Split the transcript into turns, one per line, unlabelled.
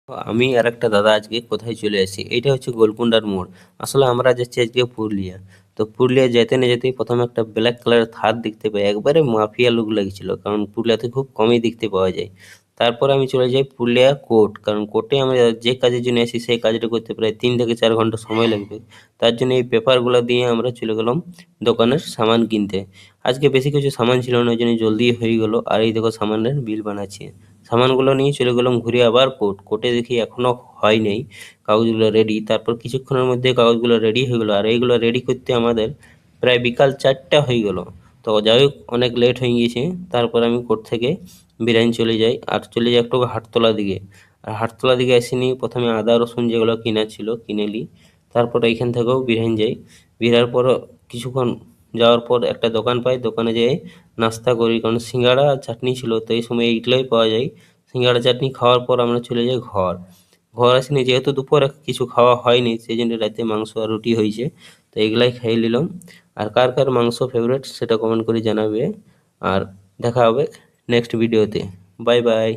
তো আমি আর একটা দাদা আজকে কোথায় চলে এসেছি, এইটা হচ্ছে গোলকুন্ডার মোড়। আসলে আমরা যাচ্ছি আজকে পুরুলিয়া। তো পুরুলিয়া যেতে না যেতেই প্রথমে একটা ব্ল্যাক কালারের থার দেখতে পাই, একবারে মাফিয়া লুক লাগছিল, কারণ পুরুলিয়াতে খুব কমই দেখতে পাওয়া যায়। তারপর আমি চলে যাই পুরুলিয়া কোর্ট, কারণ কোর্টে আমরা যে কাজের জন্য আসি সেই কাজটা করতে প্রায় 3 থেকে 4 ঘন্টা সময় লাগবে। তার জন্য এই পেপারগুলো দিয়ে আমরা চলে গেলাম দোকানের সামান কিনতে। আজকে বেশি কিছু সামান ছিল না, ওই জন্য জলদি হয়ে গেল। আর এই দেখো সামানের বিল বানাচ্ছি। সামানগুলো নিয়ে চলে গেলাম ঘুরে আবার কোর্টে দেখি এখনো হয় নাই কাগজগুলো রেডি। তারপর কিছুক্ষণের মধ্যে কাগজগুলো রেডি হয়ে গেলো, আর এইগুলো রেডি করতে আমাদের প্রায় বিকাল 4টা হয়ে গেল। তো যাই হোক, অনেক লেট হয়ে গিয়েছে। তারপর আমি কোর্ট থেকে বেরাইন চলে যাই, আর চলে যাই একটু হাটতলা দিকে। আর হাটতলা দিকে এসে নিই প্রথমে আদা রসুন যেগুলো কেনার ছিল কিনে নিই। তারপর এইখান থেকেও বেরাইন যাই। বেরার পর কিছুক্ষণ যাওয়ার পর একটা দোকান পাই, দোকানে যেয়ে নাস্তা করি, কারণ সিঙ্গাড়া আর চাটনি ছিল, তো এই সময় এইগুলোই পাওয়া যায়। সিঙ্গাড়া চাটনি খাওয়ার পর আমরা চলে যাই ঘর আসিনি, যেহেতু দুপুরে কিছু খাওয়া হয়নি, সেই জন্য রাতে মাংস আর রুটি হয়েছে। তো এগুলাই খাই নিলাম। আর কার কার মাংস ফেভারিট সেটা কমেন্ট করে জানাবে। আর দেখা হবে নেক্সট ভিডিওতে। Bye bye.